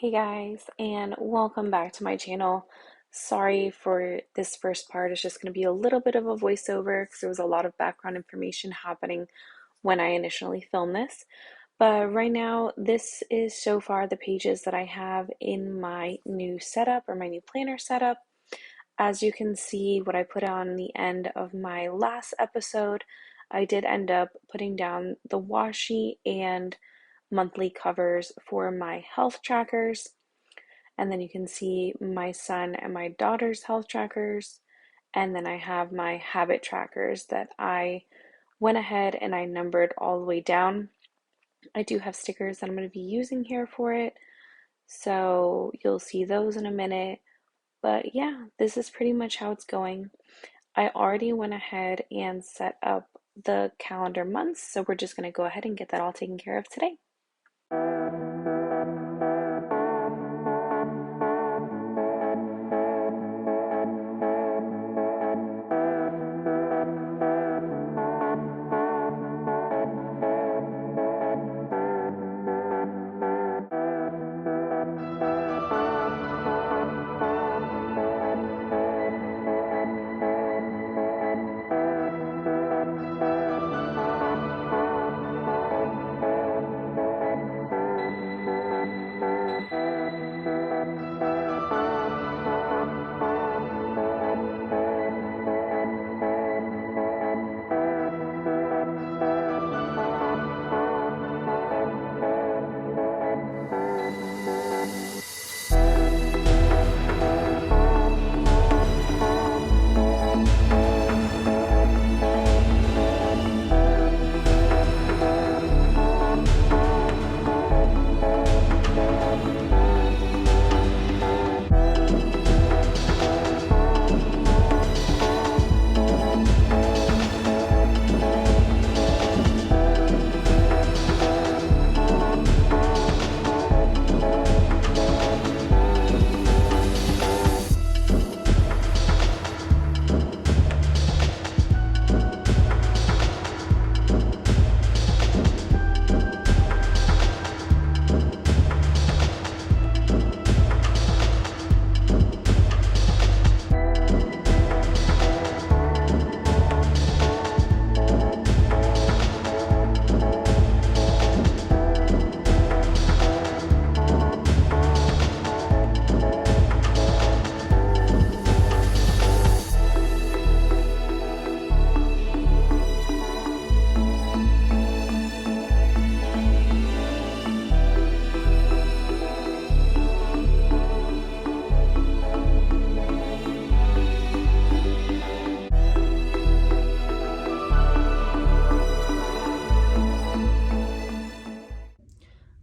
Hey guys, and welcome back to my channel. Sorry for this first part. It's just going to be a little bit of a voiceover because there was a lot of background information happening when I initially filmed this. But right now, this is so far the pages that I have in my new setup or my new planner setup. As you can see, what I put on the end of my last episode, I did end up putting down the washi and monthly covers for my health trackers. And then you can see my son and my daughter's health trackers. And then I have my habit trackers that I went ahead and I numbered all the way down. I do have stickers that I'm going to be using here for it. So you'll see those in a minute. But yeah, this is pretty much how it's going. I already went ahead and set up the calendar months. So we're just going to go ahead and get that all taken care of today.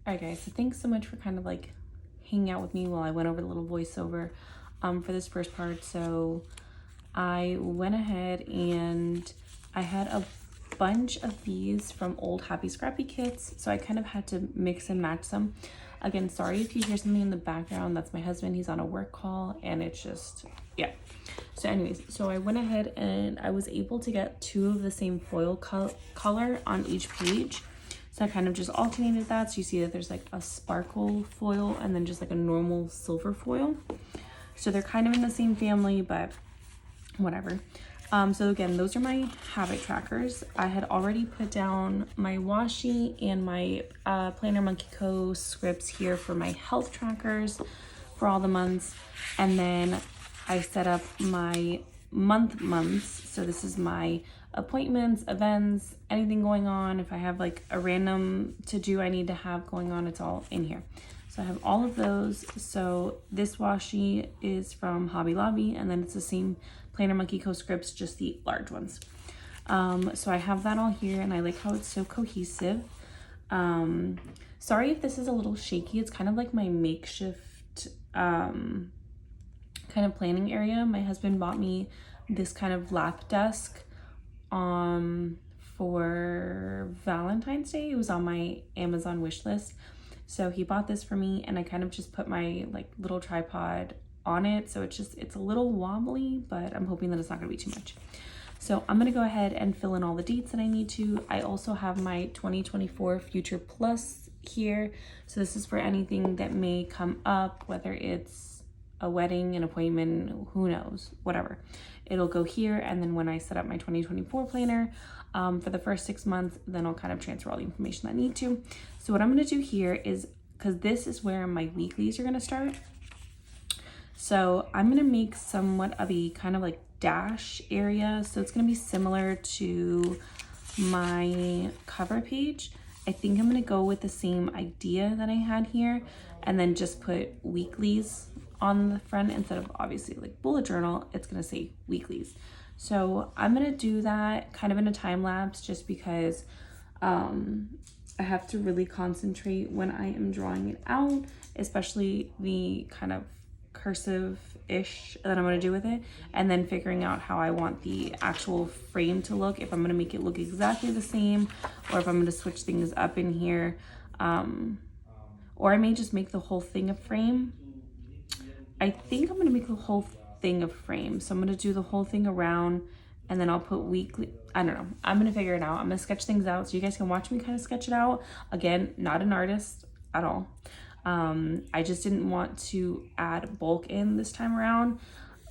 Alright guys, so thanks so much for kind of like hanging out with me while I went over the little voiceover for this first part. So I went ahead and I had a bunch of these from old Happy Scrappy kits, so I kind of had to mix and match some. Again, sorry if you hear something in the background. That's my husband. He's on a work call and it's just, yeah. So anyways, so I went ahead and I was able to get two of the same foil color on each page. So I kind of just alternated that. So you see that there's like a sparkle foil and then just like a normal silver foil. So they're kind of in the same family, but whatever. So again, those are my habit trackers. I had already put down my washi and my Planner Monkey Co. scripts here for my health trackers for all the months. And then I set up my months. So this is my appointments, events, anything going on. If I have like a random to do I need to have going on, it's all in here. So I have all of those. So this washi is from Hobby Lobby, and then it's the same Planner Monkey Co. scripts, just the large ones. So I have that all here, and I like how it's so cohesive. Sorry if this is a little shaky. It's kind of like my makeshift kind of planning area. My husband bought me this kind of lap desk for Valentine's Day. It was on my Amazon wish list. So he bought this for me, and I kind of just put my like little tripod on it. So it's a little wobbly, but I'm hoping that it's not gonna be too much. So I'm gonna go ahead and fill in all the dates that I need to. I also have my 2024 Future Plus here. So this is for anything that may come up, whether it's a wedding, an appointment, who knows, whatever. It'll go here, and then when I set up my 2024 planner for the first 6 months, then I'll kind of transfer all the information that I need to. So what I'm going to do here is, because this is where my weeklies are going to start, so I'm going to make somewhat of a kind of like dash area. So it's going to be similar to my cover page. I think I'm going to go with the same idea that I had here, and then just put weeklies on the front instead of obviously like bullet journal. It's going to say weeklies. So I'm going to do that kind of in a time lapse, just because I have to really concentrate when I am drawing it out, especially the kind of cursive-ish that I'm going to do with it, and then figuring out how I want the actual frame to look, if I'm going to make it look exactly the same, or if I'm going to switch things up in here, or I may just make the whole thing a frame. I think I'm going to make the whole thing a frame, so I'm going to do the whole thing around, and then I'll put weekly, I don't know, I'm going to figure it out. I'm going to sketch things out so you guys can watch me kind of sketch it out. Again, not an artist at all. I just didn't want to add bulk in this time around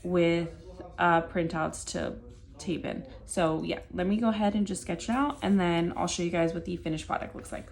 with printouts to tape in. So yeah, let me go ahead and just sketch it out, and then I'll show you guys what the finished product looks like.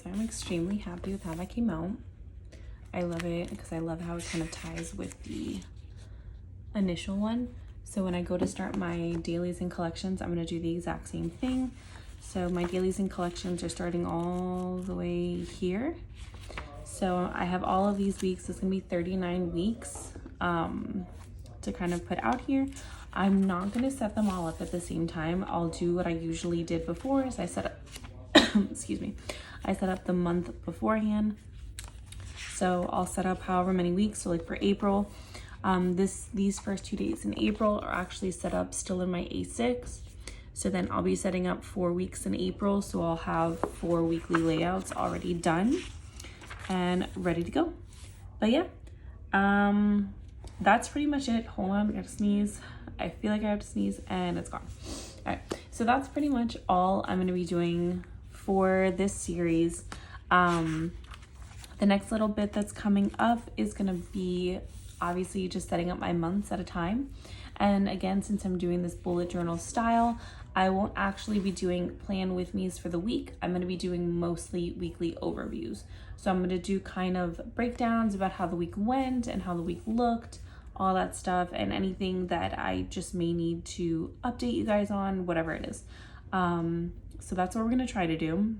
So I'm extremely happy with how that came out. I love it because I love how it kind of ties with the initial one. So when I go to start my dailies and collections, I'm going to do the exact same thing. So my dailies and collections are starting all the way here. So I have all of these weeks. It's going to be 39 weeks to kind of put out here. I'm not going to set them all up at the same time. I'll do what I usually did before, is I set up excuse me, I set up the month beforehand. So I'll set up however many weeks. So like for April, these first 2 days in April are actually set up still in my A6. So then I'll be setting up 4 weeks in April. So I'll have 4 weekly layouts already done and ready to go. But yeah, that's pretty much it. Hold on, I gotta sneeze. I feel like I have to sneeze and it's gone. All right, so that's pretty much all I'm gonna be doing for this series. The next little bit that's coming up is gonna be obviously just setting up my months at a time. And again, since I'm doing this bullet journal style, I won't actually be doing plan with me's for the week. I'm gonna be doing mostly weekly overviews. So I'm gonna do kind of breakdowns about how the week went and how the week looked, all that stuff, and anything that I just may need to update you guys on, whatever it is. So that's what we're gonna try to do.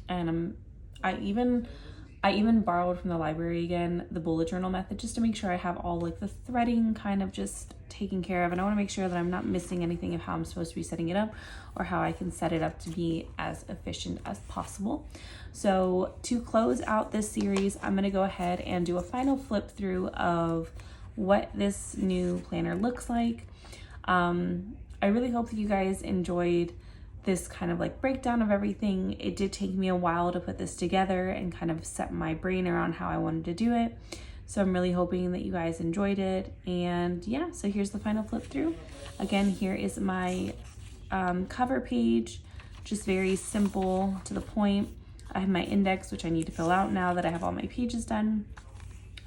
And I even borrowed from the library again the bullet journal method, just to make sure I have all like the threading kind of just taken care of, and I want to make sure that I'm not missing anything of how I'm supposed to be setting it up, or how I can set it up to be as efficient as possible. So to close out this series, I'm going to go ahead and do a final flip through of what this new planner looks like. I really hope that you guys enjoyed this kind of like breakdown of everything. It did take me a while to put this together and kind of set my brain around how I wanted to do it. So I'm really hoping that you guys enjoyed it. And yeah, so here's the final flip through. Again, here is my cover page, just very simple, to the point. I have my index, which I need to fill out now that I have all my pages done.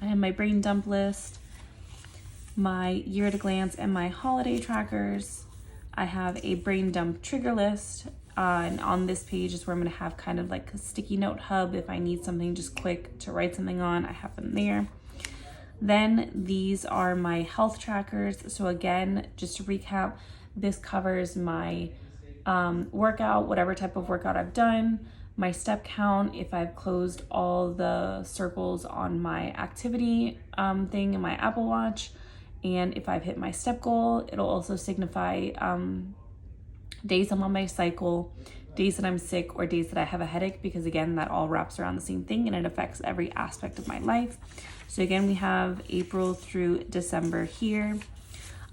I have my brain dump list, my year at a glance, and my holiday trackers. I have a brain dump trigger list, and on this page is where I'm going to have kind of like a sticky note hub. If I need something just quick to write something on, I have them there. Then these are my health trackers. So again, just to recap, this covers my workout, whatever type of workout I've done, my step count, if I've closed all the circles on my activity thing in my Apple Watch, and if I've hit my step goal. It'll also signify days I'm on my cycle, days that I'm sick or days that I have a headache, because again, that all wraps around the same thing and it affects every aspect of my life. So again, we have April through December here.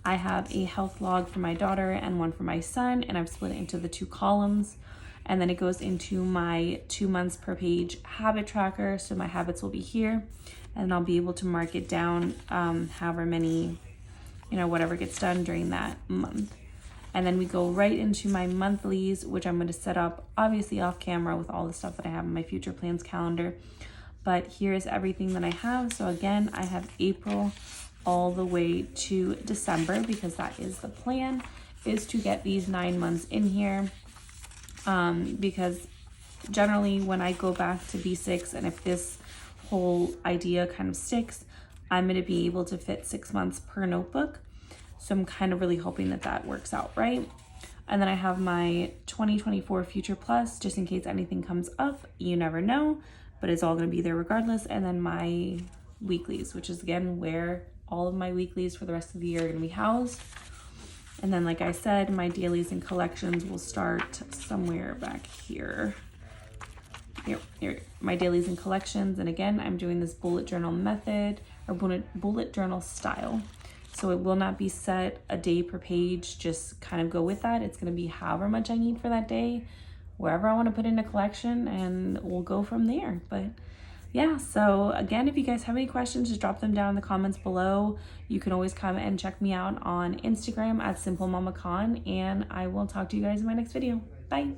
I have a health log for my daughter and one for my son, and I've split it into the 2 columns. And then it goes into my 2 months per page habit tracker. So my habits will be here, and I'll be able to mark it down however many, whatever gets done during that month. And then we go right into my monthlies, which I'm going to set up obviously off camera with all the stuff that I have in my future plans calendar. But here's everything that I have. So again, I have April all the way to December, because that is the plan, is to get these 9 months in here. Because generally when I go back to B6, and if this whole idea kind of sticks, I'm going to be able to fit 6 months per notebook. So I'm kind of really hoping that that works out, right? And then I have my 2024 Future Plus, just in case anything comes up. You never know, but it's all going to be there regardless. And then my weeklies, which is again where all of my weeklies for the rest of the year are going to be housed. And then, like I said, my dailies and collections will start somewhere back here. Here, my dailies and collections. And again, I'm doing this bullet journal method, or bullet journal style. So it will not be set a day per page, just kind of go with that. It's going to be however much I need for that day, wherever I want to put in a collection, and we'll go from there. But yeah, so again, if you guys have any questions, just drop them down in the comments below. You can always come and check me out on Instagram at SimpleMamaCon, and I will talk to you guys in my next video. Bye.